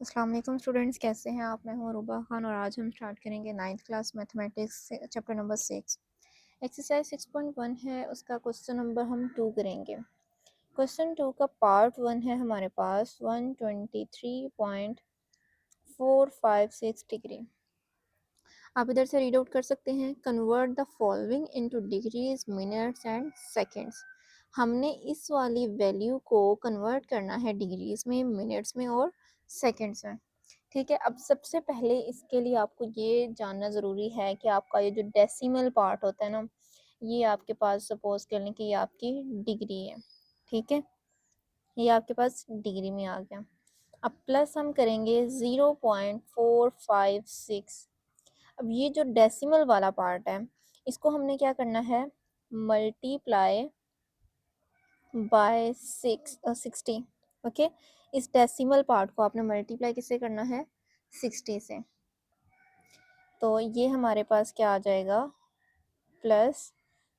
अस्सलाम वालेकुम स्टूडेंट्स, कैसे हैं आप? मैं हूं रूबा खान और आज हम स्टार्ट करेंगे 9th क्लास मैथमेटिक्स से चैप्टर नंबर 6। एक्सरसाइज 6.1 है, उसका क्वेश्चन नंबर हम 2 करेंगे। क्वेश्चन 2 का पार्ट 1 है हमारे पास 123.456 डिग्री। आप इधर से रीड आउट कर सकते हैं। Convert the following into degrees, minutes and seconds. हमने इस वाली वैल्यू को कन्वर्ट करना है डिग्रीज में, मिनट्स में और सेकंड्स में। ठीक है, अब सबसे पहले इसके लिए आपको ये जानना ज़रूरी है कि आपका ये जो डेसिमल पार्ट होता है ना, ये आपके पास सपोज कर लें कि ये आपकी डिग्री है। ठीक है, ये आपके पास डिग्री में आ गया। अब प्लस हम करेंगे 0.456। अब ये जो डेसिमल वाला पार्ट है, इसको हमने क्या करना है, मल्टीप्लाई बाय 60। ओके, इस डेसिमल पार्ट को आपने मल्टीप्लाई किससे करना है, 60 से। तो ये हमारे पास क्या आ जाएगा, प्लस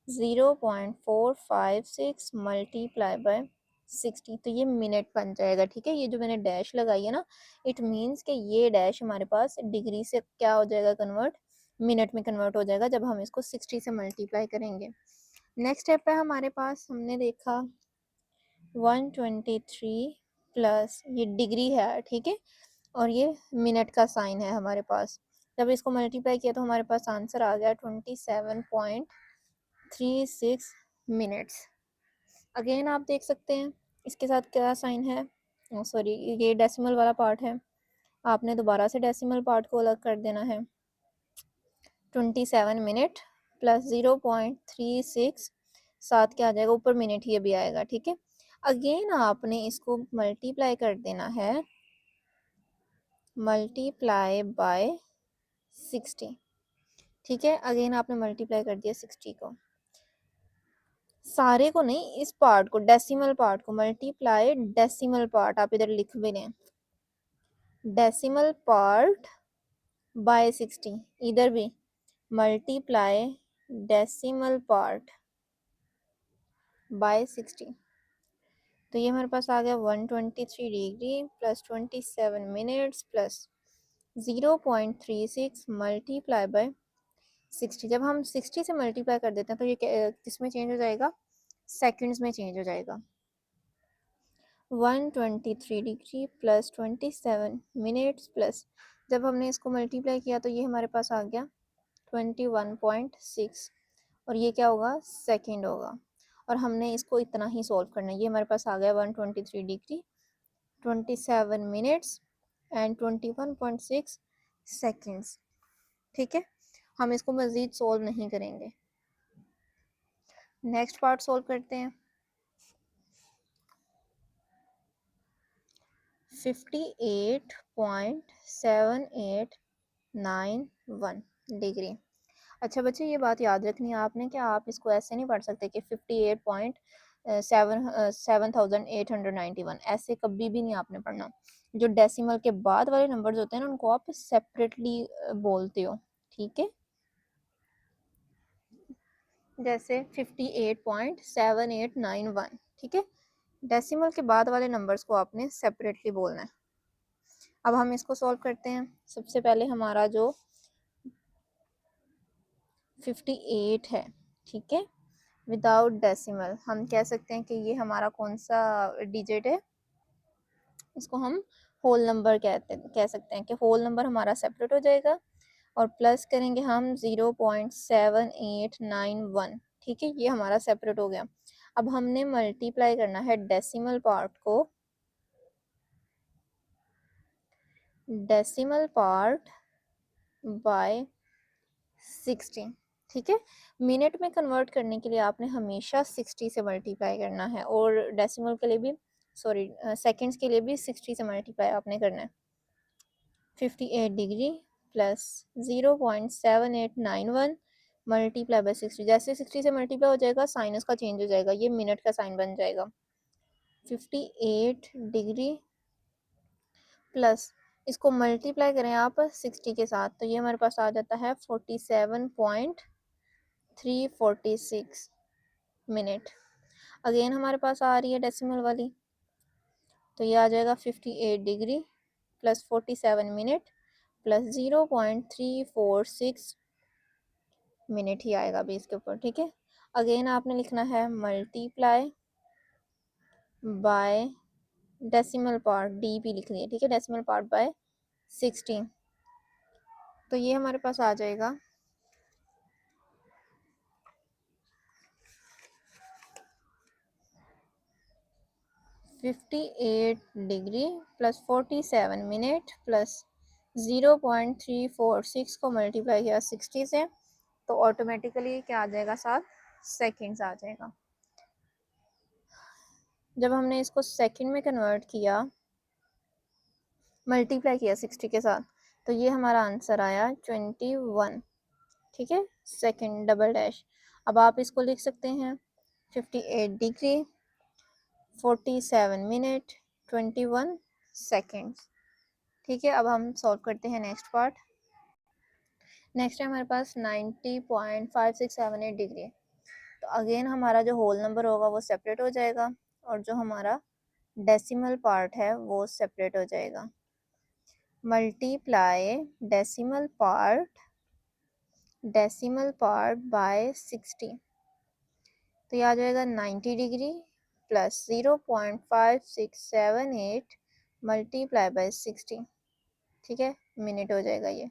0.456 मल्टीप्लाई बाय 60। तो ये मिनट बन जाएगा। ठीक है, ये जो मैंने डैश लगाई है ना, इट मीन्स कि ये डैश हमारे पास डिग्री से क्या हो जाएगा, कन्वर्ट, मिनट में कन्वर्ट हो जाएगा जब हम इसको 60 से मल्टीप्लाई करेंगे। नेक्स्ट स्टेप है हमारे पास, हमने देखा 123 प्लस ये डिग्री है। ठीक है, और ये मिनट का साइन है हमारे पास। जब इसको मल्टीप्लाई किया तो हमारे पास आंसर आ गया 27.36 मिनट्स। अगेन आप देख सकते हैं इसके साथ क्या साइन है, सॉरी ये डेसिमल वाला पार्ट है, आपने दोबारा से डेसिमल पार्ट को अलग कर देना है। 27 मिनट प्लस 0.36, साथ क्या आ जाएगा, ऊपर मिनट ही भी आएगा। ठीक है, अगेन आपने इसको मल्टीप्लाई कर देना है, मल्टीप्लाई बाय 60। ठीक है, अगेन आपने मल्टीप्लाई कर दिया 60 को, सारे को नहीं, इस पार्ट को, डेसिमल पार्ट को मल्टीप्लाई डेसिमल पार्ट, आप इधर लिख भी लें, डेसिमल पार्ट बाय 60, इधर भी मल्टीप्लाई डेसिमल पार्ट बाय 60। तो ये हमारे पास आ गया 123 degree plus 27 minutes plus 0.36 multiply by 60। जब हम 60 से मल्टीप्लाई कर देते हैं तो ये किस में चेंज हो जाएगा, सेकंड्स में चेंज हो जाएगा। 123 डिग्री प्लस 27 मिनट्स प्लस, जब हमने इसको मल्टीप्लाई किया तो ये हमारे पास आ गया 21.6, और ये क्या होगा, सेकंड होगा। और हमने इसको इतना ही सॉल्व करना है। ये हमारे पास आ गया 123 डिग्री 27 मिनट्स एंड 21.6 सेकंड्स। ठीक है, हम इसको मज़ीद सॉल्व नहीं करेंगे। नेक्स्ट पार्ट सॉल्व करते हैं। 58.7891 डिग्री। अच्छा बच्चे, ये बात याद रखनी है आपने कि आप इसको ऐसे नहीं पढ़ सकते कि 58.7891, ऐसे कभी भी नहीं आपने पढ़ना। जो डेसिमल के बाद वाले नंबर्स होते हैं ना, उनको आप सेपरेटली बोलते हो। ठीक है, जैसे 58.7891। ठीक है, डेसिमल के बाद वाले नंबर्स को आपने सेपरेटली बोलना है। अब हम इसको सॉल्व करते हैं। सबसे पहले हमारा जो 58 है, ठीक है, विदाउट डेसिमल, हम कह सकते हैं कि ये हमारा कौन सा डिजिट है, इसको हम होल नंबर कह सकते हैं कि होल नंबर हमारा सेपरेट हो जाएगा और प्लस करेंगे हम 0.7891। ठीक है, ये हमारा सेपरेट हो गया। अब हमने मल्टीप्लाई करना है डेसिमल पार्ट को, डेसिमल पार्ट बाय 60। ठीक है, मिनट में कन्वर्ट करने के लिए आपने हमेशा 60 से मल्टीप्लाई करना है, और डेसिमल के लिए भी, सॉरी सेकंड्स के लिए भी 60 से मल्टीप्लाई आपने करना है। 58 डिग्री प्लस 0.7891 मल्टीप्लाई बाय 60। जैसे 60 से मल्टीप्लाई हो जाएगा, साइन उसका चेंज हो जाएगा, ये मिनट का साइन बन जाएगा। 58 डिग्री प्लस, इसको मल्टीप्लाई करें आप 60 के साथ, तो ये हमारे पास आ जाता है 47.346 मिनट। अगेन हमारे पास आ रही है डेसिमल वाली, तो ये आ जाएगा 58 degree plus 47 minute plus 0.346 minute ही आएगा अभी इसके ऊपर, ठीक है। अगेन आपने लिखना है multiply by decimal part, D भी लिख दिए, ठीक है, डेसिमल पार्ट बाय 16। तो ये हमारे पास आ जाएगा 58 डिग्री प्लस 47 मिनट प्लस 0.346 को मल्टीप्लाई किया 60 से, तो ऑटोमेटिकली क्या आ जाएगा, 7 सेकेंड्स आ जाएगा। जब हमने इसको सेकंड में कन्वर्ट किया, मल्टीप्लाई किया 60 के साथ, तो ये हमारा आंसर आया 21, ठीक है, सेकंड डबल डैश। अब आप इसको लिख सकते हैं 58 डिग्री 47 मिनट 21 सेकेंड्स, ठीक है। अब हम सॉल्व करते हैं नेक्स्ट पार्ट। नेक्स्ट है हमारे पास 90.5678 डिग्री। तो अगेन हमारा जो होल नंबर होगा वो सेपरेट हो जाएगा और जो हमारा डेसिमल पार्ट है वो सेपरेट हो जाएगा। मल्टीप्लाई डेसिमल पार्ट बाय 60, तो ये आ जाएगा 90 डिग्री प्लस 0.5678 मल्टीप्लाई बाय 60, ठीक है, मिनट हो जाएगा ये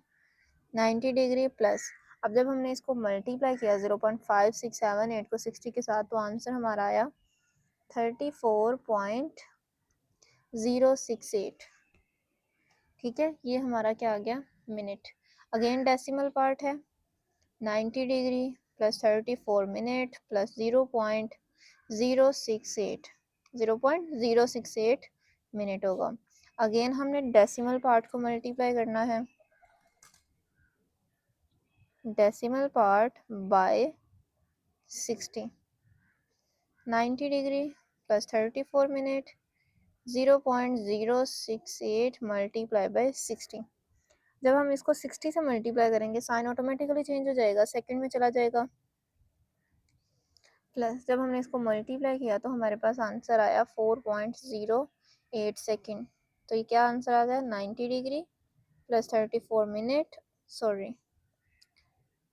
90 डिग्री प्लस। अब जब हमने इसको मल्टीप्लाई किया 0.5678 को 60 के साथ, तो आंसर हमारा आया 34.068, ठीक है, ये हमारा क्या आ गया, मिनट। अगेन डेसिमल पार्ट है, 90 degree plus 34 minute plus 0.068 minute होगा। अगेन हमने डेसिमल पार्ट को मल्टीप्लाई करना है, decimal part by 60, 90 degree plus 34 minute 0.068 multiply by 60। जब हम इसको 60 से मल्टीप्लाई करेंगे, साइन ऑटोमेटिकली चेंज हो जाएगा, सेकंड में चला जाएगा। प्लस जब हमने इसको मल्टीप्लाई किया तो हमारे पास आंसर आया 4.08 सेकेंड। तो ये क्या आंसर आ गया, 90 degree plus 34 minute, sorry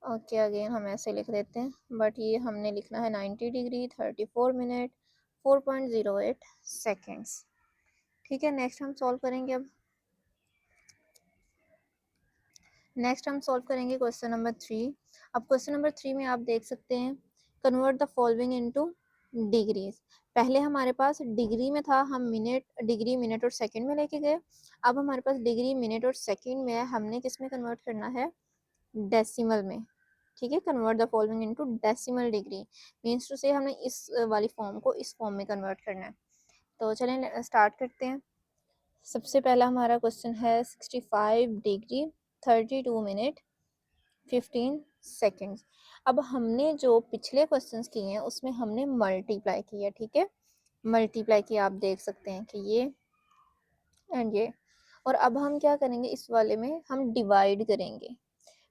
okay again हम ऐसे लिख देते हैं, बट ये हमने लिखना है 90 डिग्री 34 मिनट 4.08 सेकेंड्स, ठीक है। नेक्स्ट हम सॉल्व करेंगे। अब नेक्स्ट हम सॉल्व करेंगे क्वेश्चन नंबर 3। अब क्वेश्चन नंबर 3 में आप देख सकते हैं, convert the following into degrees. पहले हमारे पास डिग्री में था, हम मिनट, डिग्री, मिनट और सेकंड में लेके गए। अब हमारे पास डिग्री, मिनट और सेकंड में है, हमने किस में कन्वर्ट करना है, डेसिमल में, ठीक है। Convert the following into decimal degree means to से हमने इस वाली फॉर्म को इस फॉर्म में कन्वर्ट करना है। तो चलें स्टार्ट करते हैं। सबसे पहला हमारा क्वेश्चन है 65 डिग्री 32 मिनट 15 सेकेंड्स। अब हमने जो पिछले क्वेश्चंस किए हैं उसमें हमने मल्टीप्लाई किया, ठीक है, मल्टीप्लाई किया, आप देख सकते हैं कि ये एंड ये। और अब हम क्या करेंगे, इस वाले में हम डिवाइड करेंगे।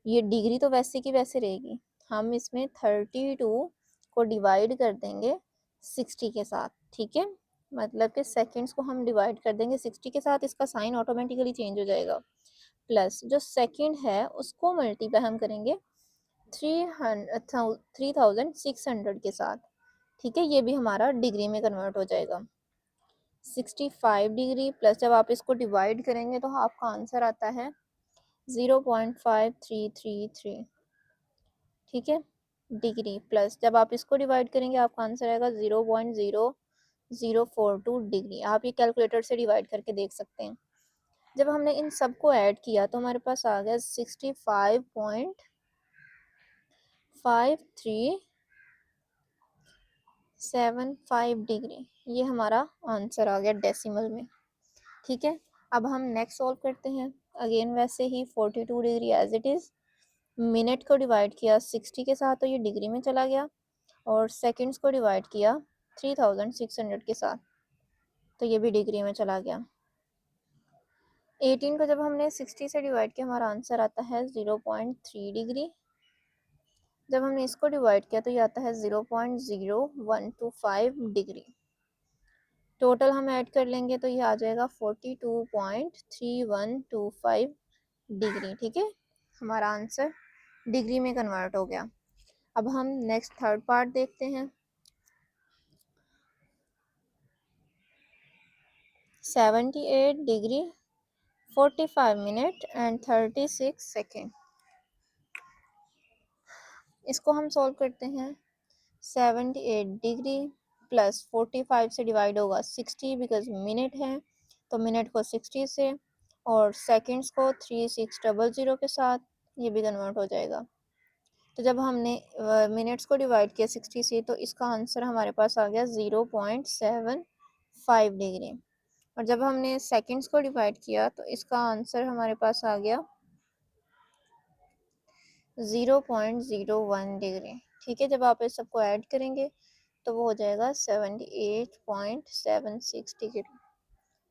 ये डिग्री तो वैसे की वैसे रहेगी, हम इसमें 32 को डिवाइड कर देंगे 60 के साथ, ठीक है, मतलब कि सेकेंड्स को हम डिवाइड कर देंगे 60 के साथ, इसका साइन ऑटोमेटिकली चेंज हो जाएगा। प्लस जो सेकेंड है उसको मल्टीप्लाई हम करेंगे 3600 के साथ, ठीक है, ये भी हमारा डिग्री में कन्वर्ट हो जाएगा। 65 डिग्री प्लस जब आप इसको डिवाइड करेंगे तो आपका आंसर आता है 0.5333, ठीक है, डिग्री प्लस जब आप इसको डिवाइड करेंगे आपका आंसर आएगा 0.0042 डिग्री। आप ये कैलकुलेटर से डिवाइड करके देख सकते हैं। जब हमने इन सब को ऐड किया तो हमारे पास आ गया 65.5375 डिग्री, ये हमारा आंसर आ गया डेसिमल में, ठीक है। अब हम नेक्स्ट सॉल्व करते हैं। अगेन वैसे ही 42 degree as it is, minute को डिवाइड किया 60 के साथ तो ये डिग्री में चला गया, और सेकंड्स को डिवाइड किया 3600 के साथ तो ये भी डिग्री में चला गया। 18 को जब हमने 60 से डिवाइड किया हमारा आंसर आता है 0.3 डिग्री। जब हमने इसको डिवाइड किया तो ये आता है 0.0125 डिग्री। टोटल हम ऐड कर लेंगे तो ये आ जाएगा 42.3125 डिग्री। ठीक है, हमारा आंसर डिग्री में कन्वर्ट हो गया। अब हम नेक्स्ट थर्ड पार्ट देखते हैं। 78 डिग्री 45 मिनट एंड 36 सेकेंड। इसको हम सॉल्व करते हैं। 78 डिग्री प्लस 45 से डिवाइड होगा 60 बिकॉज मिनट है, तो मिनट को 60 से और सेकंड्स को 3600 के साथ, ये भी कन्वर्ट हो जाएगा। तो जब हमने मिनट्स को डिवाइड किया 60 से, तो इसका आंसर हमारे पास आ गया 0.75 डिग्री। और जब हमने सेकंड्स को डिवाइड किया तो इसका आंसर हमारे पास आ गया 0.01 डिग्री। ठीक है, जब आप इस सबको ऐड करेंगे तो वो हो जाएगा 78.76 डिग्री।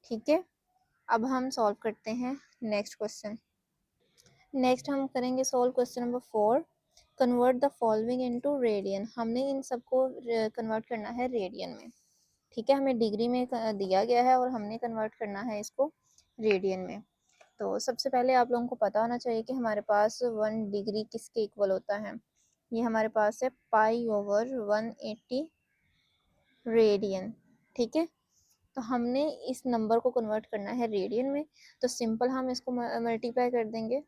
ठीक है, अब हम सॉल्व करते हैं नेक्स्ट क्वेश्चन। नेक्स्ट हम करेंगे solve question number 4। Convert the following into radian. हमने इन सबको कन्वर्ट करना है रेडियन में। ठीक है, हमें डिग्री में दिया गया है और हमने कन्वर्ट करना है इसको रेडियन में। तो सबसे पहले आप लोगों को पता होना चाहिए कि हमारे पास 1 डिग्री किसके इक्वल होता है। ये हमारे पास है π/180 रेडियन। ठीक है, तो हमने इस नंबर को कन्वर्ट करना है रेडियन में, तो सिंपल हम इसको मल्टीप्लाई कर देंगे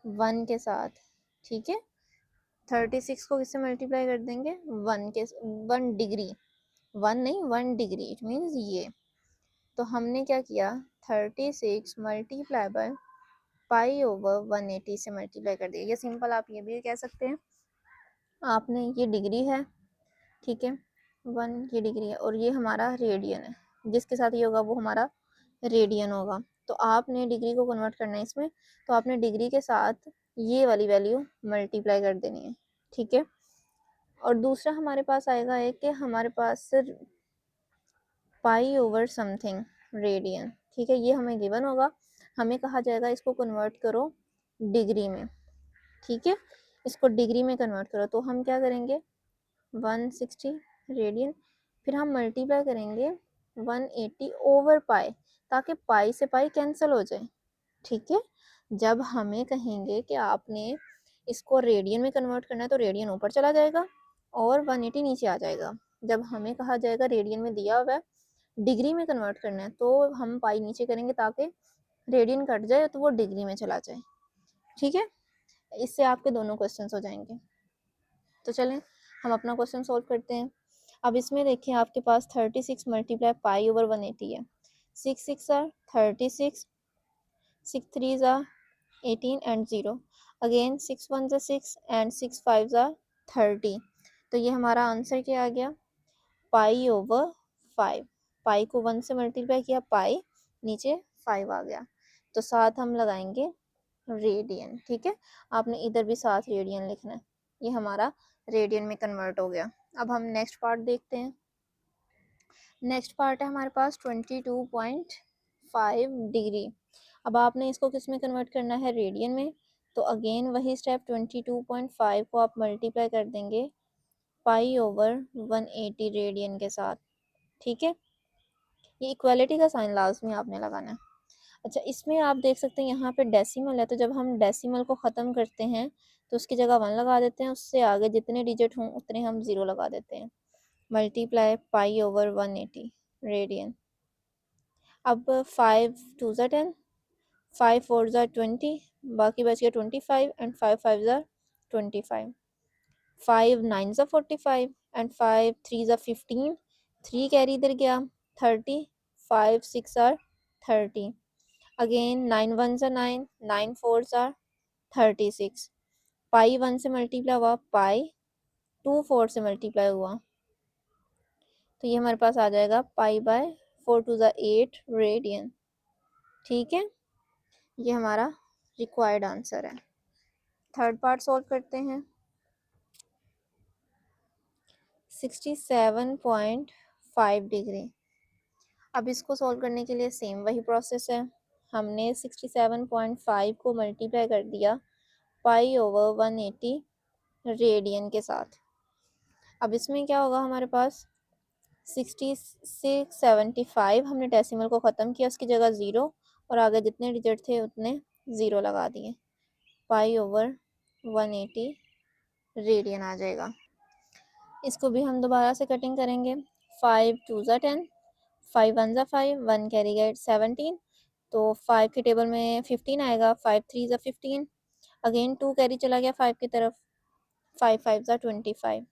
1 के साथ। ठीक है, 36 को किससे मल्टीप्लाई कर देंगे 1 डिग्री, 1 नहीं 1 डिग्री, इट मीन्स ये। तो हमने क्या किया 36 मल्टीप्लाई बाय π/180 से मल्टीप्लाई कर दिया। ये सिंपल आप ये भी कह सकते हैं, आपने ये डिग्री है, ठीक है 1 ये डिग्री है और ये हमारा रेडियन है, जिसके साथ ये होगा वो हमारा रेडियन होगा। तो आपने डिग्री को कन्वर्ट करना है इसमें, तो आपने डिग्री के साथ ये वाली वैल्यू मल्टीप्लाई कर देनी है। ठीक है, और दूसरा हमारे पास आएगा एक कि हमारे पास π/समथिंग रेडियन। ठीक है, ये हमें गिवन होगा, हमें कहा जाएगा इसको कन्वर्ट करो डिग्री में। ठीक है, इसको डिग्री में कन्वर्ट करो, तो हम क्या करेंगे 160 रेडियन, फिर हम मल्टीप्लाई करेंगे 180 ओवर पाई, ताकि पाई से पाई कैंसिल हो जाए। ठीक है, जब हमें कहेंगे कि आपने इसको रेडियन में कन्वर्ट करना है तो रेडियन ऊपर चला जाएगा और 180 नीचे आ जाएगा। जब हमें कहा जाएगा रेडियन में दिया हुआ है डिग्री में कन्वर्ट करना है, तो हम पाई नीचे करेंगे ताकि रेडियन कट जाए तो वो डिग्री में चला जाए। ठीक है, इससे आपके दोनों क्वेश्चंस हो जाएंगे। तो चलें हम अपना क्वेश्चन सॉल्व करते हैं। अब इसमें देखिए आपके पास 36 मल्टीप्लाई π/180 है। 6 6 are 36, 6 3 are 18 and 0, again 6 1 are 6 and 6 5 are 30। तो ये हमारा आंसर क्या आ गया π/5। पाई को 1 से मल्टीप्लाई किया, पाई नीचे 5 आ गया, तो साथ हम लगाएंगे रेडियन। ठीक है, आपने इधर भी साथ रेडियन लिखना है, ये हमारा रेडियन में कन्वर्ट हो गया। अब हम नेक्स्ट पार्ट देखते हैं। नेक्स्ट पार्ट है हमारे पास 22.5 डिग्री। अब आपने इसको किस में कन्वर्ट करना है रेडियन में, तो अगेन वही स्टेप 22.5 को आप मल्टीप्लाई कर देंगे π/180 रेडियन के साथ। ठीक है, ये इक्वालिटी का साइन लाजमी आपने लगाना है। अच्छा, इसमें आप देख सकते हैं यहाँ पे डेसिमल है, तो जब हम डेसिमल को ख़त्म करते हैं तो उसकी जगह 1 लगा देते हैं, उससे आगे जितने डिजिट हों उतने हम 0 लगा देते हैं। Multiply π/180 radian. अब 5 2 ज़ा 10, 5 4 ज़ा 20, बाकी बच गया 25 एंड 5 5 ज़ा 25, 5 9 ज़ा 45 एंड 5 3 ज़ा 15, 3 कैरी इधर गया 30, 5 6 आर 30, अगेन 9 1 ज़ा 9, 9 4 ज़ा 36, पाई 1 से मल्टीप्लाई हुआ, पाई 2 4 से मल्टीप्लाई हुआ, तो ये हमारे पास आ जाएगा π/4 2 ज़ा 8 रेडियन। ठीक है, ये हमारा रिक्वायर्ड आंसर है। थर्ड पार्ट सॉल्व करते हैं। 67.5 डिग्री। अब इसको सॉल्व करने के लिए सेम वही प्रोसेस है, हमने 67.5 को मल्टीप्लाई कर दिया π/180 रेडियन के साथ। अब इसमें क्या होगा हमारे पास 6675 हमने डेसिमल को ख़त्म किया, उसकी जगह 0 और आगे जितने डिजिट थे उतने 0 लगा दिए। π/180 रेडियन आ जाएगा। इसको भी हम दोबारा से कटिंग करेंगे। 5 2 ज़ा 10, 5 1 ज़ा 5, 1 कैरी गया 17, तो 5 के टेबल में 15 आएगा। 5 3 ज़ा 15, अगेन 2 कैरी चला गया 5 की तरफ, 5 5 ज़ा 25,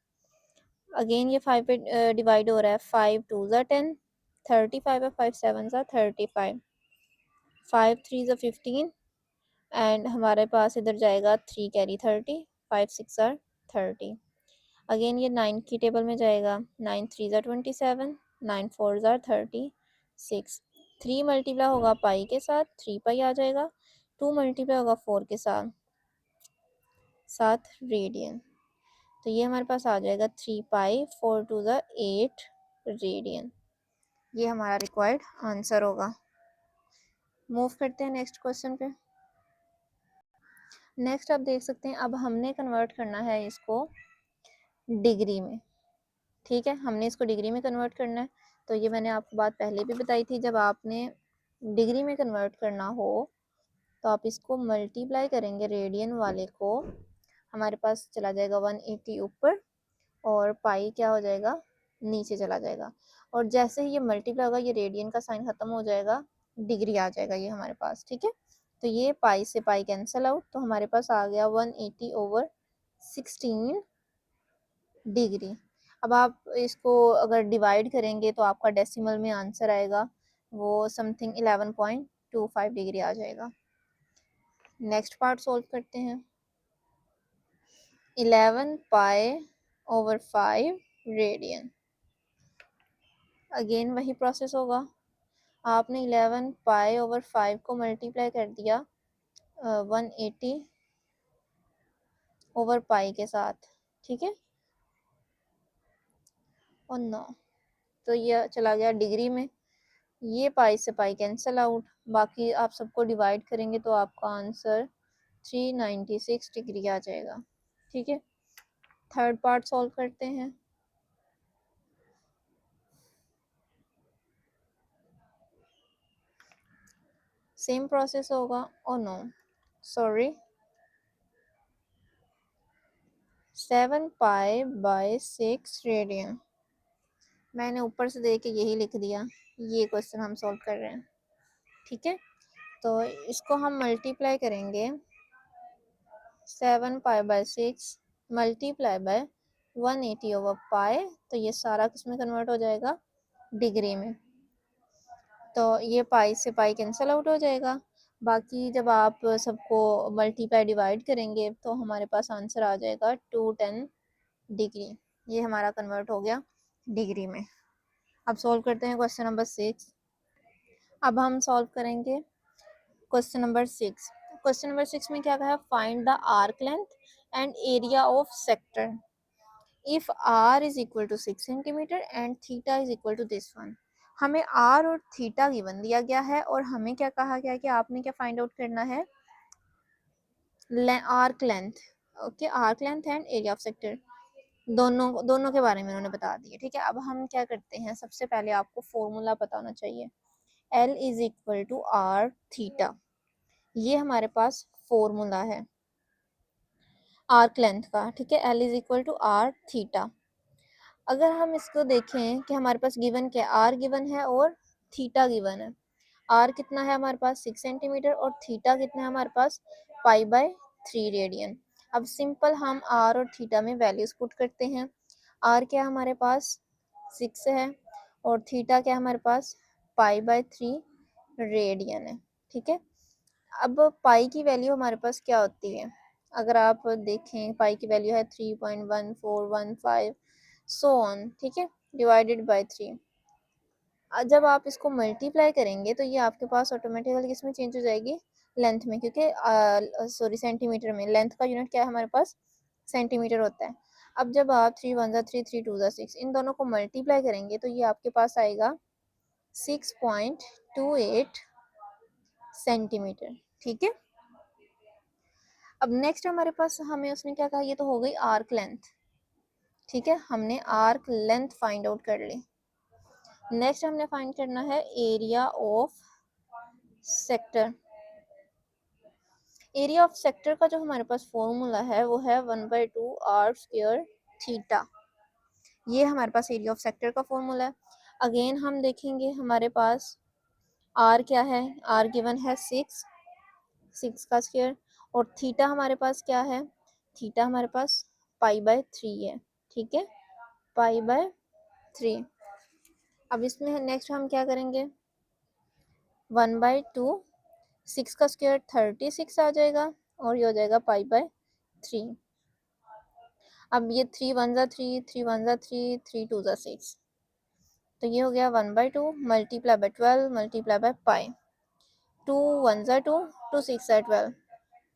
अगेन ये 5 पे डिवाइड हो रहा है। 5 2 ज़ा 10, 35 है, 5 7 ज़ा 35, 5 3 ज़ा 15 एंड हमारे पास इधर जाएगा 3 कैरी 30, 5 6 ज़ा 30, अगेन ये 9 की टेबल में जाएगा। 9 3 ज़ा 27, 9 4 ज़ा 36, 3 मल्टीप्लाई होगा पाई के साथ, 3 पाई आ जाएगा। 2 मल्टीप्लाई होगा 4 के साथ, 7 रेडियन। तो ये हमारे पास आ जाएगा 3 पाई 4 2 ज़ा 8 रेडियन। ये हमारा रिक्वायर्ड आंसर होगा। मूव करते हैं नेक्स्ट क्वेश्चन पे। नेक्स्ट आप देख सकते हैं, अब हमने कन्वर्ट करना है इसको डिग्री में। ठीक है, हमने इसको डिग्री में कन्वर्ट करना है। तो ये मैंने आपको बात पहले भी बताई थी, जब आपने डिग्री में कन्वर्ट करना हो तो आप इसको मल्टीप्लाई करेंगे रेडियन वाले को, हमारे पास चला जाएगा 180 ऊपर और पाई क्या हो जाएगा, नीचे चला जाएगा। और जैसे ही ये मल्टीप्लाई होगा ये रेडियन का साइन खत्म हो जाएगा, डिग्री आ जाएगा ये हमारे पास। ठीक है, तो ये पाई से पाई कैंसिल आउट, तो हमारे पास आ गया 180/16 डिग्री। अब आप इसको अगर डिवाइड करेंगे तो आपका डेसिमल में आंसर आएगा वो समथिंग 11.25 डिग्री आ जाएगा। नेक्स्ट पार्ट सॉल्व करते हैं। 11π/5 रेडियन, अगेन वही प्रोसेस होगा। आपने 11π/5 को मल्टीप्लाई कर दिया 180/पाई के साथ। ठीक है, और 9, तो ये चला गया डिग्री में। ये पाई से पाई कैंसिल आउट, बाकी आप सबको डिवाइड करेंगे तो आपका आंसर 396 डिग्री आ जाएगा। ठीक है, थर्ड पार्ट सॉल्व करते हैं। सेम प्रोसेस होगा। ओ नो सॉरी, 7π/6 रेडियन, मैंने ऊपर से देख के यही लिख दिया। ये क्वेश्चन हम सॉल्व कर रहे हैं। ठीक है, तो इसको हम मल्टीप्लाई करेंगे 7π/6 मल्टीप्लाई बाय 180/पाई, तो ये सारा किस में कन्वर्ट हो जाएगा, डिग्री में। तो ये पाई से पाई कैंसिल आउट हो जाएगा। बाकी जब आप सबको मल्टीप्लाई डिवाइड करेंगे तो हमारे पास आंसर आ जाएगा 210 डिग्री। ये हमारा कन्वर्ट हो गया डिग्री में। अब सॉल्व करते हैं क्वेश्चन नंबर 6। अब हम सॉल्व करेंगे क्वेश्चन नंबर 6। क्वेश्चन नंबर 6 में क्या कहा है, find the arc length and area of sector if r is equal to 6 centimetre and theta is equal to this one. हमें r और थीटा गिवन दिया गया है और हमें क्या कहा गया है कि आपने क्या फाइंड आउट करना है, arc length. Okay, arc length and area of sector, दोनों के बारे में उन्होंने बता दिया। ठीक है, अब हम क्या करते हैं, सबसे पहले आपको फॉर्मूला पता होना चाहिए। L is equal to R theta, ये हमारे पास फॉर्मूला है आर्क लेंथ का। ठीक है, L is equal to R theta. अगर हम इसको देखें कि हमारे पास गिवन क्या, आर गिवन है और थीटा गिवन है। आर कितना है हमारे पास 6 सेंटीमीटर और थीटा कितना है हमारे पास π/3 रेडियन। अब सिंपल हम आर और थीटा में वैल्यूज पुट करते हैं। आर क्या हमारे पास 6 है और थीटा क्या हमारे पास π/3 रेडियन है। ठीक है, अब पाई की वैल्यू हमारे पास क्या होती है, अगर आप देखें पाई की वैल्यू है 3.1415 सो ऑन। ठीक है, डिवाइडेड बाय 3। जब आप इसको मल्टीप्लाई करेंगे तो ये आपके पास ऑटोमेटिकली किस में चेंज हो जाएगी, लेंथ में, क्योंकि सॉरी सेंटीमीटर में। लेंथ का यूनिट क्या है हमारे पास, सेंटीमीटर होता है। अब जब आप 3 1 3 3 2 6 इन दोनों को मल्टीप्लाई करेंगे तो ये आपके पास आएगा 6.28 सेंटीमीटर। ठीक है, अब नेक्स्ट हमारे पास हमें उसने क्या कहा, ये तो हो गई आर्क लेंथ। ठीक है, हमने आर्क लेंथ फाइंड आउट कर ली। नेक्स्ट हमने फाइंड करना है area of sector. Area of sector का जो हमारे पास फॉर्मूला है वो है 1/2 r² थीटा। ये हमारे पास एरिया ऑफ सेक्टर का फॉर्मूला है। अगेन हम देखेंगे हमारे पास आर क्या है, आर गिवन है 6 का स्क्वायर, और थीटा हमारे पास क्या है, थीटा हमारे पास π/3 है। ठीक है, π/3। अब इसमें नेक्स्ट हम क्या करेंगे, 1/2, 6 का स्क्वायर 36 आ जाएगा, और ये हो जाएगा π/3। अब ये 3 1 जा 3, 3 1 जा 3, 3 2 जा 6, तो ये हो गया 1/2 multiply by 12 multiply by pi, 2 1 जा 2, 2 6 जा 12,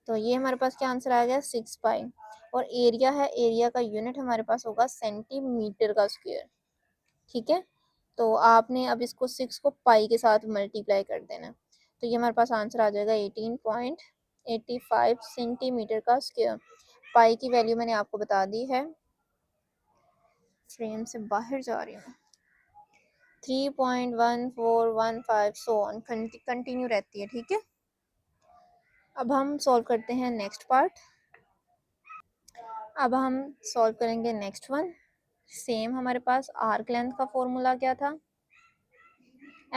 तो ये हमारे पास क्या आंसर आ गया 6 पाई। और एरिया है, एरिया का यूनिट हमारे पास होगा सेंटीमीटर का स्क्वायर। ठीक है, तो आपने अब इसको 6 को पाई के साथ मल्टीप्लाई कर देना, तो ये हमारे पास आंसर आ जाएगा 18.85 सेंटीमीटर का स्क्वायर। पाई की वैल्यू मैंने आपको बता दी है, फ्रेम से बाहर जा रही हूँ, 3.1415 सो ऑन कंटिन्यू रहती है। ठीक है, अब हम सॉल्व करते हैं नेक्स्ट पार्ट। अब हम सॉल्व करेंगे नेक्स्ट वन। सेम हमारे पास आर्क लेंथ का फॉर्मूला क्या था,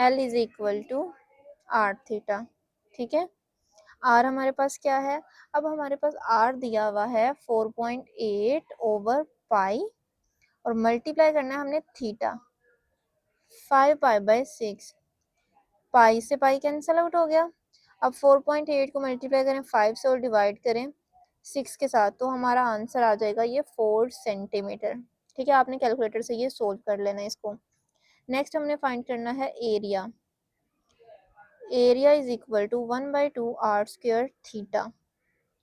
L is equal to R theta. ठीक है, आर हमारे पास क्या है, अब हमारे पास आर दिया हुआ है 4.8/पाई, और मल्टीप्लाई करना है हमने थीटा 5π/6, पाई से पाई कैंसिल आउट हो गया। अब 4.8 को मल्टीप्लाई करें 5 से और डिवाइड करें 6 के साथ, तो हमारा आंसर आ जाएगा ये 4 सेंटीमीटर। ठीक है, आपने कैलकुलेटर से ये सोल्व कर लेना है इसको। नेक्स्ट हमने फाइंड करना है area. Area is equal to 1/2 r² theta.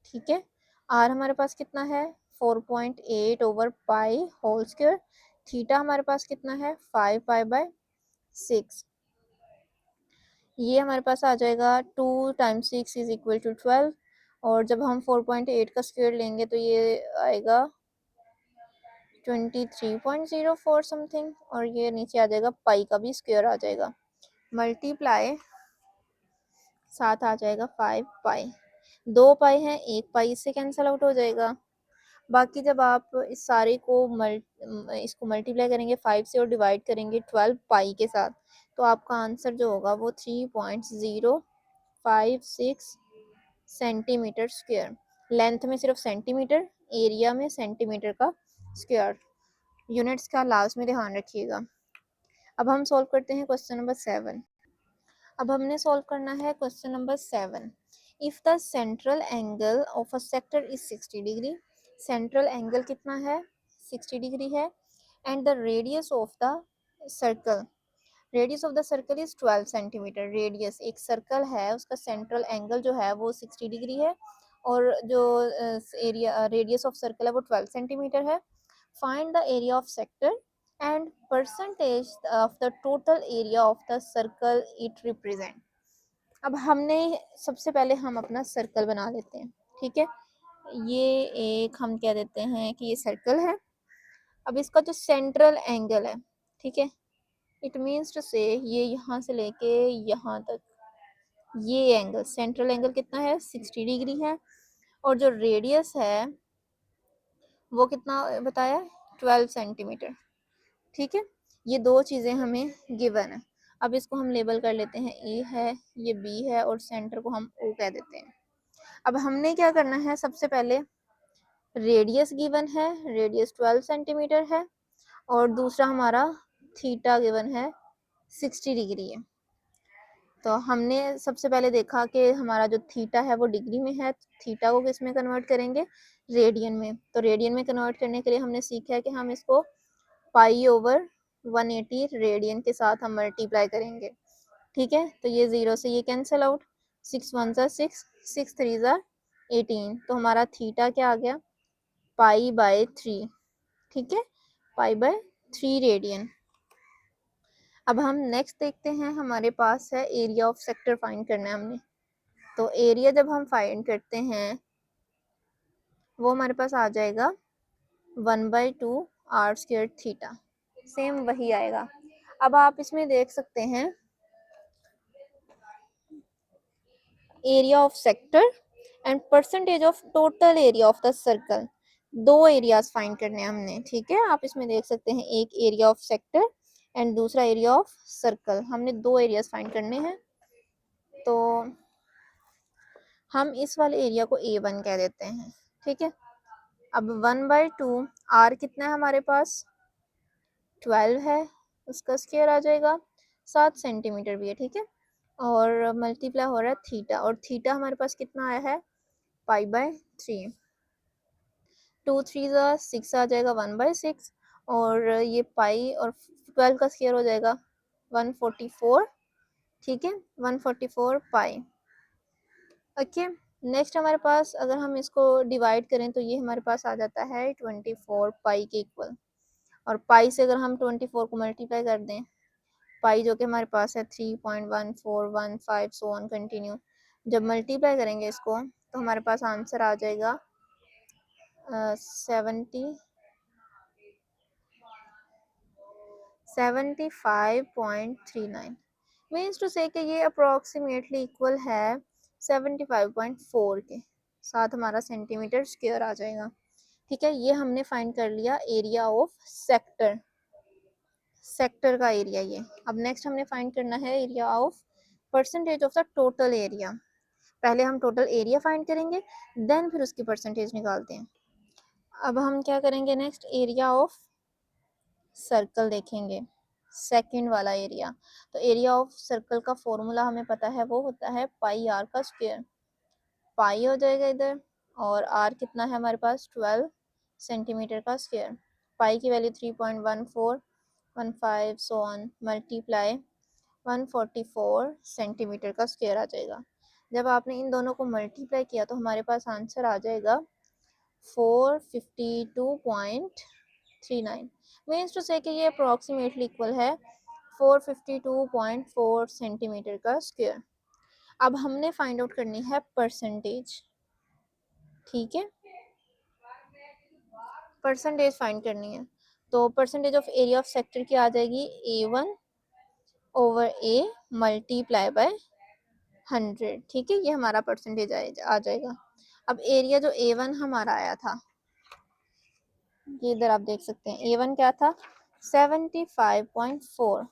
ठीक है, आर हमारे पास कितना है 4.8/पाई होल स्क्वायर, थीटा हमारे पास कितना है 5π/6, ये हमारे पास आ जाएगा 2 × 6 इज इक्वल टू 12, और जब हम 4.8 का स्क्वायर लेंगे तो ये आएगा 23.04 समथिंग, और ये नीचे आ जाएगा पाई का भी स्क्वायर आ जाएगा, मल्टीप्लाई साथ आ जाएगा 5 पाई, 2 पाई है, 1 पाई इससे कैंसिल आउट हो जाएगा। बाकी जब आप इस सारे को इसको मल्टीप्लाई करेंगे 5 से और डिवाइड करेंगे 12 पाई के साथ, तो आपका आंसर जो होगा वो 3.056 सेंटीमीटर स्क्वायर। लेंथ में सिर्फ सेंटीमीटर, एरिया में सेंटीमीटर का स्क्वायर। यूनिट्स का लास्ट में ध्यान रखिएगा। अब हम सॉल्व करते हैं क्वेश्चन नंबर 7। अब हमने सॉल्व करना है question number 7। If the central angle of a sector is 60 degree, central angle कितना है 60 डिग्री है, and the radius of the circle, radius of the circle is 12 centimetre. Radius एक सर्कल है उसका सेंट्रल एंगल जो है वो 60 डिग्री है, और जो एरिया रेडियस ऑफ सर्कल है वो 12 सेंटीमीटर है। Find the area of sector and percentage of the total area of the circle it represent. अब हमने सबसे पहले हम अपना सर्कल बना लेते हैं। ठीक है, ये एक हम कह देते हैं कि ये सर्कल है। अब इसका जो सेंट्रल एंगल है, ठीक है, इट मीन्स टू से ये यहाँ से लेके यहाँ तक ये एंगल, सेंट्रल एंगल कितना है 60 डिग्री है, और जो रेडियस है वो कितना बताया 12 सेंटीमीटर। ठीक है, ये दो चीज़ें हमें गिवन है। अब इसको हम लेबल कर लेते हैं, ए है, ये बी है, और सेंटर को हम ओ कह देते हैं। अब हमने क्या करना है, सबसे पहले रेडियस गिवन है, रेडियस 12 सेंटीमीटर है, और दूसरा हमारा थीटा गिवन है 60 डिग्री है। तो हमने सबसे पहले देखा कि हमारा जो थीटा है वो डिग्री में है, थीटा को किस में कन्वर्ट करेंगे रेडियन में। तो रेडियन में कन्वर्ट करने के लिए हमने सीखा है कि हम इसको π/180 रेडियन के साथ हम मल्टीप्लाई करेंगे। ठीक है, तो ये 0 से ये कैंसिल आउट, 6 1 ज़ा 6, 6 3 ज़ा 18, तो हमारा थीटा क्या आ गया π/3। ठीक है, π/3 रेडियन। अब हम नेक्स्ट देखते हैं, हमारे पास है एरिया ऑफ सेक्टर फाइंड करना है हमने। तो एरिया जब हम फाइंड करते हैं वो हमारे पास आ जाएगा 1/2 r² थीटा, सेम वही आएगा। अब आप इसमें देख सकते हैं area of sector and percentage of total area of the circle. दो एरियाज फाइंड करने हैं हमने, ठीक है। आप इसमें देख सकते हैं एक एरिया ऑफ सेक्टर एंड दूसरा एरिया ऑफ सर्कल। हमने दो एरियाज फाइंड करने हैं, तो हम इस वाले एरिया को A1 कह देते हैं, ठीक है। अब 1/2 R कितना है हमारे पास, 12 है, उसका स्क्वायर आ जाएगा, 7 सेंटीमीटर भी है, ठीक है। और मल्टीप्लाई हो रहा है थीटा, और थीटा हमारे पास कितना आया है, π/3। 2 3 6 आ जाएगा, 1/6। और ये पाई और 12 का स्क्वायर हो जाएगा 144, ठीक है, 144 पाई। ओके, नेक्स्ट हमारे पास अगर हम इसको डिवाइड करें तो ये हमारे पास आ जाता है 24 पाई के इक्वल। और पाई से अगर हम 24 को मल्टीप्लाई कर दें, पाई जो कि हमारे पास है 3.1415 सो ऑन कंटिन्यू, जब मल्टीप्लाई करेंगे इसको तो हमारे पास आंसर आ जाएगा 75.39। मीन्स टू से कि ये अप्रोक्सीमेटली इक्वल है 75.4 के साथ, हमारा सेंटीमीटर स्क्वायर आ जाएगा, ठीक है। ये हमने फाइंड कर लिया एरिया ऑफ सेक्टर, सेक्टर का एरिया ये। अब नेक्स्ट हमने फाइंड करना है area of percentage of the total area. पहले हम टोटल एरिया फाइंड करेंगे, देन फिर उसकी परसेंटेज निकालते हैं। अब हम क्या करेंगे, नेक्स्ट एरिया ऑफ सर्कल देखेंगे, सेकंड वाला एरिया। तो एरिया ऑफ सर्कल का फॉर्मूला हमें पता है, वो होता है पाई आर का स्क्वायर। पाई हो जाएगा इधर, और आर कितना है हमारे पास, 12 सेंटीमीटर का स्क्वायर। पाई की value 3.1415 so on, multiply 144 centimetre का स्क्वायर आ जाएगा। जब आपने इन दोनों को मल्टीप्लाई किया तो हमारे पास आंसर आ जाएगा 452.39। मीन्स टू से कि ये अप्रोक्सीमेटली इक्वल है 452.4 सेंटीमीटर का स्क्वायर। अब हमने फाइंड आउट करनी है परसेंटेज, ठीक है, परसेंटेज फाइंड करनी है। तो percentage of area of sector की आ जाएगी A1/A मल्टीप्लाई बाय 100, ठीक है। ये हमारा परसेंटेज आ जाएगा। अब एरिया जो A1 हमारा आया था, ये इधर आप देख सकते हैं A1 क्या था, 75.4।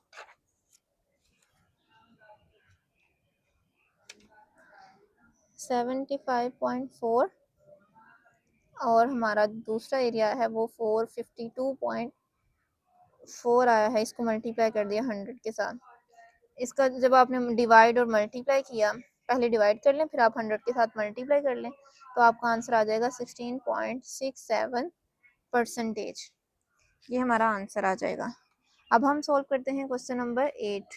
75.4, और हमारा दूसरा एरिया है वो 452.4 आया है। इसको मल्टीप्लाई कर दिया 100 के साथ। इसका जब आपने डिवाइड और मल्टीप्लाई किया, पहले डिवाइड कर लें फिर आप 100 के साथ मल्टीप्लाई कर लें, तो आपका आंसर आ जाएगा 16.67%। ये हमारा आंसर आ जाएगा। अब हम सॉल्व करते हैं क्वेश्चन नंबर 8।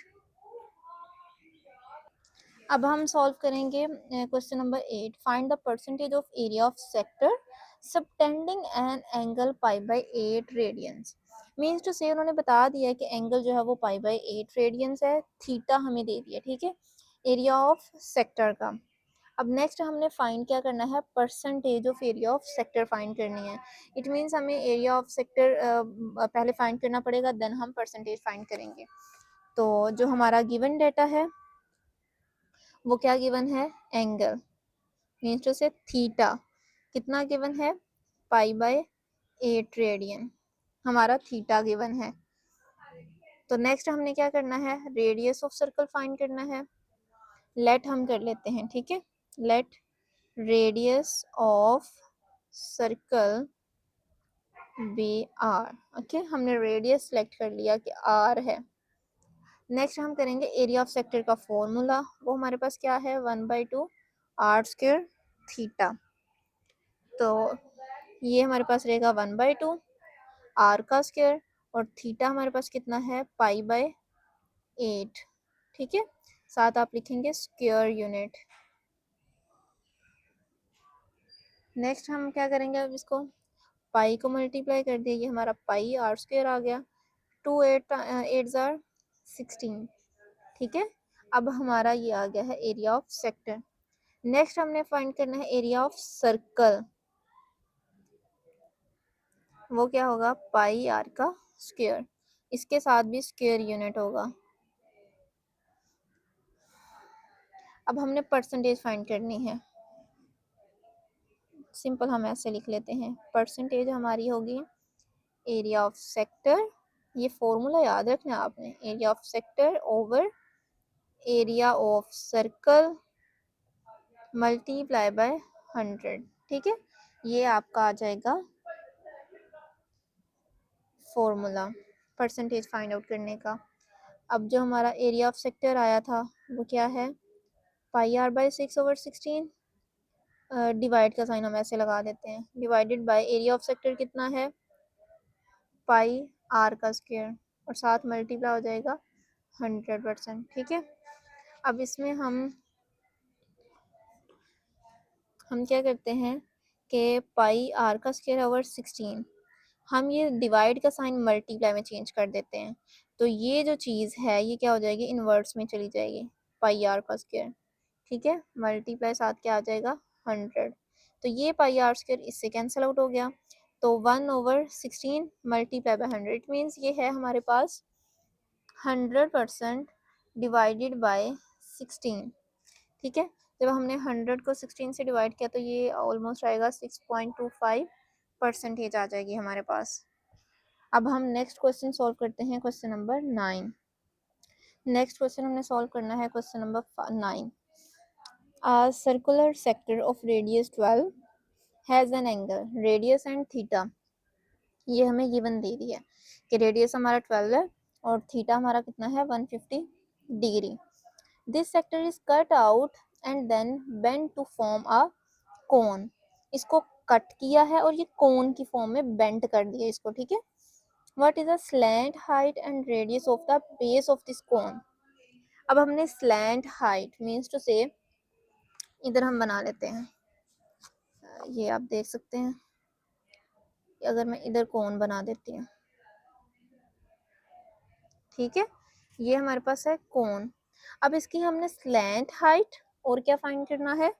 अब हम सॉल्व करेंगे question number 8। Find the percentage of area of sector subtending an angle π/8 radians. Means to say उन्होंने बता दिया कि एंगल जो है वो π/8 रेडियंस है, थीटा हमें दे दिया, ठीक है, एरिया ऑफ सेक्टर का। अब नेक्स्ट हमने फाइंड क्या करना है, percentage of area of sector find करनी है। इट मीन्स हमें एरिया ऑफ सेक्टर पहले फाइंड करना पड़ेगा, देन हम परसेंटेज फाइंड करेंगे। तो जो हमारा गिवन डेटा है वो क्या गिवन है, एंगल, मीन्स टू से थीटा कितना गिवन है, π/8 रेडियन, हमारा थीटा गिवन है। तो नेक्स्ट हमने क्या करना है, रेडियस ऑफ सर्कल फाइंड करना है। लेट हम कर लेते हैं, ठीक है, let radius of circle be R. Okay, हमने रेडियस सेलेक्ट कर लिया कि आर है। नेक्स्ट हम करेंगे एरिया ऑफ सेक्टर का फॉर्मूला, वो हमारे पास क्या है, 1/2 आर स्क्वायर थीटा। तो ये हमारे पास रहेगा 1/2 आर का स्क्वायर, और थीटा हमारे पास कितना है, π/8, ठीक है। साथ आप लिखेंगे स्क्वायर यूनिट। नेक्स्ट हम क्या करेंगे, अब इसको पाई को मल्टीप्लाई कर दिया, ये हमारा पाई आर स्क्वायर आ गया, 2 8 8 16, ठीक है। अब हमारा ये आ गया है एरिया ऑफ सेक्टर। नेक्स्ट हमने फाइंड करना है एरिया ऑफ सर्कल, वो क्या होगा, पाई आर का स्क्वायर। इसके साथ भी स्क्वायर यूनिट होगा। अब हमने परसेंटेज फाइंड करनी है। सिंपल हम ऐसे लिख लेते हैं, परसेंटेज हमारी होगी एरिया ऑफ सेक्टर, ये फॉर्मूला याद रखना आपने, area of sector over area of circle multiply by 100। ठीक है, ये आपका आ जाएगा फॉर्मूला परसेंटेज फाइंड आउट करने का। अब जो हमारा एरिया ऑफ सेक्टर आया था वो क्या है, पाई आर बाई 6/16। डिवाइड का साइन हम ऐसे लगा देते हैं, divided by area of sector कितना है, पाई आर का स्क्वायर, और साथ मल्टीप्लाई हो जाएगा 100%। ठीक है, अब इसमें हम क्या करते हैं कि पाई आर का स्क्वायर ओवर 16, हम ये डिवाइड का साइन मल्टीप्लाई में चेंज कर देते हैं, तो ये जो चीज़ है ये क्या हो जाएगी, इनवर्स में चली जाएगी, पाई आर का स्क्वायर। ठीक है, मल्टीप्लाई साथ क्या आ जाएगा 100, तो ये पाई आर स्क्वायर इससे कैंसिल आउट हो गया, तो 1/16 मल्टीप्लाई बाय 100 मीन्स ये है हमारे पास 100% डिवाइडेड बाय 16। ठीक है, जब हमने 100 को 16 से डिवाइड किया तो ये ऑलमोस्ट आएगा 6.25% आ जाएगी हमारे पास। अब हम नेक्स्ट क्वेश्चन सॉल्व करते हैं, क्वेश्चन नंबर 9। नेक्स्ट क्वेश्चन हमने सॉल्व करना है question number 9। A circular sector of radius 12 has an angle radius and theta। ये हमें गिवन दे दी है कि रेडियस हमारा 12 है और थीटा हमारा कितना है 150 degree. This sector is cut out and then bend to form a cone. इसको कट किया है और ये कोन की फॉर्म में बेंड कर दिया इसको। ठीक है, what is the slant height and radius of the base of this cone. अब हमने स्लैंट हाइट मीन्स टू से, इधर हम बना लेते हैं, ये आप देख सकते हैं, अगर मैं इधर कोन बना देती हूँ, ठीक है, ये हमारे पास है कोन। अब इसकी हमने स्लैंट हाइट और क्या फाइंड करना है,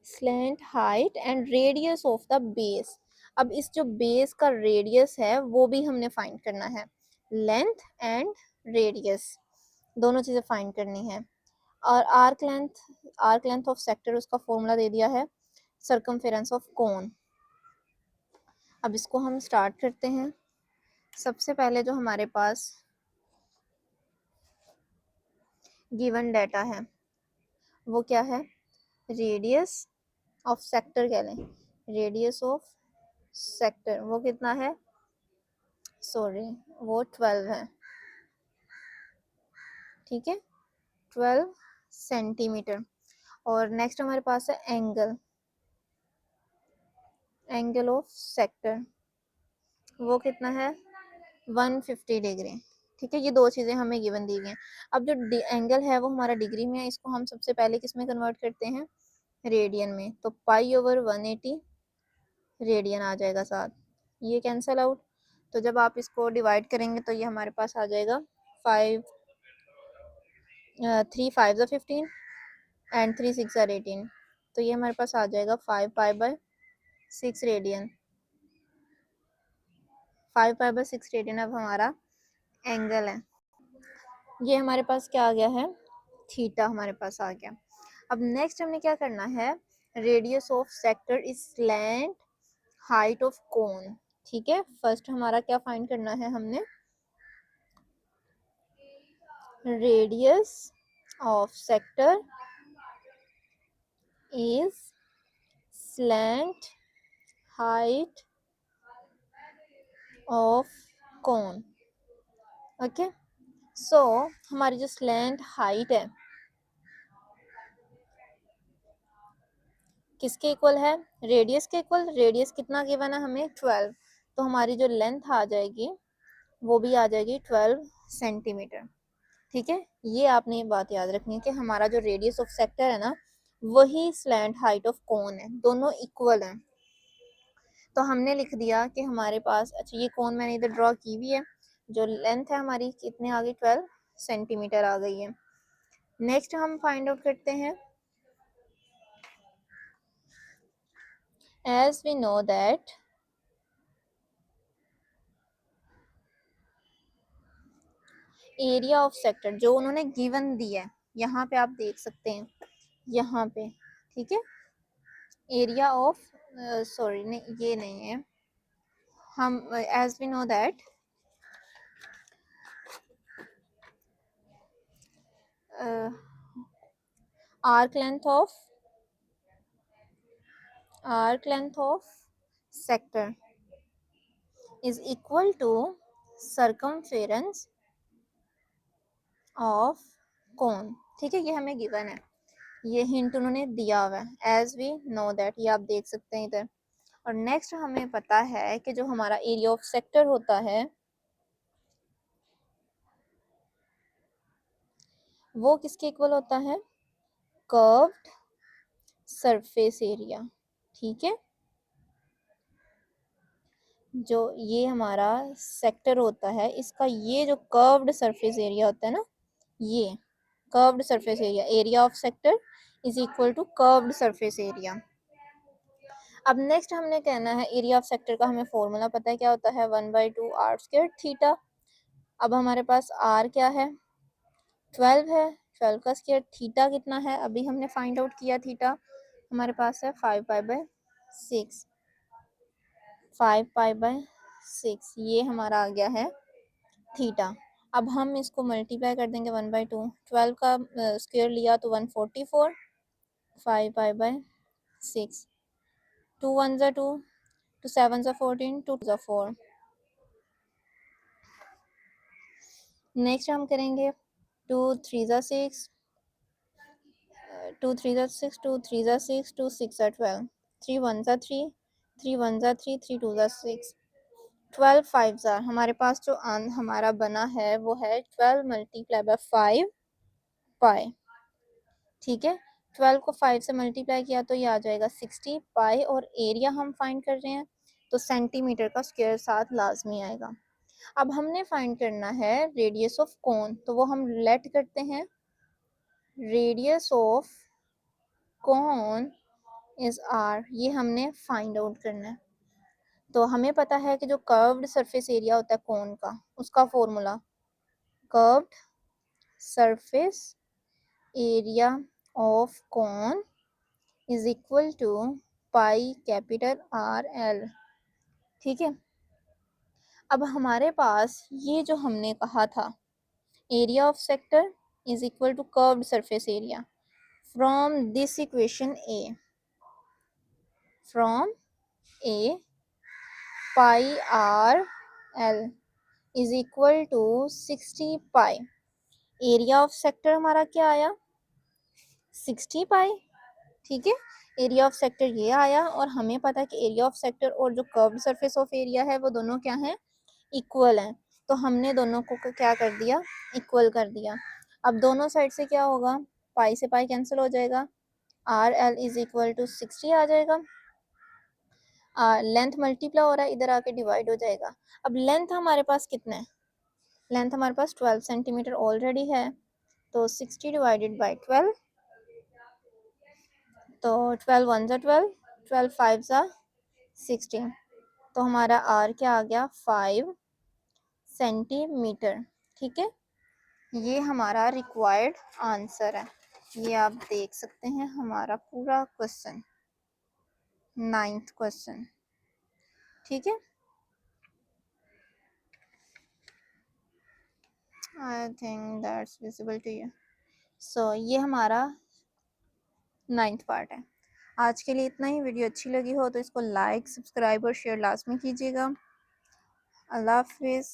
slant height and radius of the base. अब इस जो बेस का रेडियस है वो भी हमने फाइंड करना है, लेंथ एंड रेडियस दोनों चीजें फाइंड करनी है। और आर्क लेंथ ऑफ सेक्टर उसका फॉर्मूला दे दिया है, सर्कमफेरेंस ऑफ कोन। अब इसको हम स्टार्ट करते हैं। सबसे पहले जो हमारे पास गिवन डाटा है वो क्या है, रेडियस ऑफ सेक्टर कह लें, रेडियस ऑफ सेक्टर वो कितना है, सॉरी वो 12 है। ठीक है, 12 सेंटीमीटर। और नेक्स्ट हमारे पास है एंगल ऑफ सेक्टर, वो कितना है 150 डिग्री। ठीक है, ये दो चीज़ें हमें गिवन दी गई हैं। अब जो एंगल है वो हमारा डिग्री में है, इसको हम सबसे पहले किस में कन्वर्ट करते हैं, रेडियन में, तो पाई ओवर 180 रेडियन आ जाएगा साथ, ये कैंसल आउट। तो जब आप इसको डिवाइड करेंगे तो ये हमारे पास आ जाएगा 3 5 15 एंड 3 6 18, तो ये हमारे पास आ जाएगा 5 pi by 6 radian. 5 pi by 6 radian अब हमारा एंगल है। ये हमारे पास क्या आ गया है, थीटा हमारे पास आ गया। अब नेक्स्ट हमने क्या करना है, radius of sector is slant height of cone. ठीक है, फर्स्ट हमारा क्या फाइंड करना है, हमने radius of sector is slant height of cone. Okay, so हमारी जो स्लैंट हाइट है किसके इक्वल है, रेडियस के इक्वल। रेडियस कितना गिवन है हमें 12, तो हमारी जो लेंथ आ जाएगी वो भी आ जाएगी 12 सेंटीमीटर। ठीक है, ये आपने ये बात याद रखनी है कि हमारा जो रेडियस ऑफ सेक्टर है ना वही स्लैंट हाइट ऑफ कोन है, दोनों इक्वल हैं। तो हमने लिख दिया कि हमारे पास, अच्छा ये कोन मैंने इधर ड्रॉ की हुई है, जो लेंथ है हमारी कितने आ गई 12 सेंटीमीटर आ गई है। नेक्स्ट हम फाइंड आउट करते हैं, as we know that area of sector जो उन्होंने गिवन दिया है, यहाँ पे आप देख सकते हैं, यहाँ पे, ठीक है। एरिया ऑफ सॉरी नहीं, ये नहीं है, हम as we know that arc length of sector is equal to circumference of cone, ठीक है। ये हमें गिवन है, ये हिंट उन्होंने दिया हुआ है, एज वी नो दैट, ये आप देख सकते हैं इधर। और नेक्स्ट हमें पता है कि जो हमारा एरिया ऑफ सेक्टर होता है वो किसके इक्वल होता है, कर्व्ड सरफेस एरिया, ठीक है। जो ये हमारा सेक्टर होता है इसका ये जो कर्व्ड सरफेस एरिया होता है ना, ये curved surface area, area of sector is equal to curved surface area. अब नेक्स्ट हमने कहना है एरिया ऑफ सेक्टर का हमें फॉर्मूला पता है क्या होता है, 1/2 आर स्क्वायर थीटा। अब हमारे पास आर क्या है, 12 है, 12 का स्क्वायर, थीटा कितना है अभी हमने फाइंड आउट किया, थीटा हमारे पास है 5π/6, 5π/6, ये हमारा आ गया है थीटा। अब हम इसको मल्टीप्लाई कर देंगे 1/2, 12 का स्क्वायर लिया तो 144, 5π/6, 2 1 ज़ा 2, 2 7 ज़ा 14, 2 2 ज़ा 4। नेक्स्ट हम करेंगे 2 3 ज़ा 6, 2 3 ज़ा 6, 2 3 ज़ा 6, 2 6 ज़ा 12, 3 1 ज़ा 3, 3 1 ज़ा 3, 3 2 ज़ा 6, 12 5 ज़ा, हमारे पास जो हमारा बना है वो है 12 मल्टीप्लाई बाय 5 पाई, ठीक है। 12 को 5 से मल्टीप्लाई किया तो ये आ जाएगा 60 पाई, और एरिया हम फाइंड कर रहे हैं तो सेंटीमीटर का स्क्वायर साथ लाजमी आएगा। अब हमने फाइंड करना है रेडियस ऑफ कोन, तो वो हम लेट करते हैं, radius of cone is R, ये हमने फाइंड आउट करना है। तो हमें पता है कि जो कर्व्ड सरफेस एरिया होता है कोन का, उसका formula curved surface area of cone is equal to pi capital R L, ठीक है। अब हमारे पास ये जो हमने कहा था area of sector is equal to curved surface area, from this equation A pi R L is equal to 60 pi, area of sector हमारा क्या आया 60 पाई, ठीक है। एरिया ऑफ सेक्टर ये आया, और हमें पता है कि एरिया ऑफ सेक्टर और जो कर्व्ड सरफेस ऑफ एरिया है वो दोनों क्या हैं, इक्वल हैं। तो हमने दोनों को क्या कर दिया, इक्वल कर दिया। अब दोनों साइड से क्या होगा, पाई से पाई कैंसिल हो जाएगा, R L is equal to 60 आ जाएगा, लेंथ मल्टीप्लाई हो रहा है इधर आके डिवाइड हो जाएगा। अब लेंथ हमारे पास कितना है, लेंथ हमारे पास 12 सेंटीमीटर ऑलरेडी है, तो 60 डिवाइडेड बाई 12, तो 12 1 ज़ा 12, 12 5 ज़ा 16, तो हमारा आर क्या आ गया 5 सेंटीमीटर, ठीक है। ये हमारा रिक्वायर्ड आंसर है, ये आप देख सकते हैं हमारा पूरा क्वेश्चन, 9th क्वेश्चन, ठीक है। I think that's visible to you. So ये हमारा 9th पार्ट है। आज के लिए इतना ही। वीडियो अच्छी लगी हो तो इसको लाइक सब्सक्राइब और शेयर लाजमी कीजिएगा। अल्लाह हाफिज़।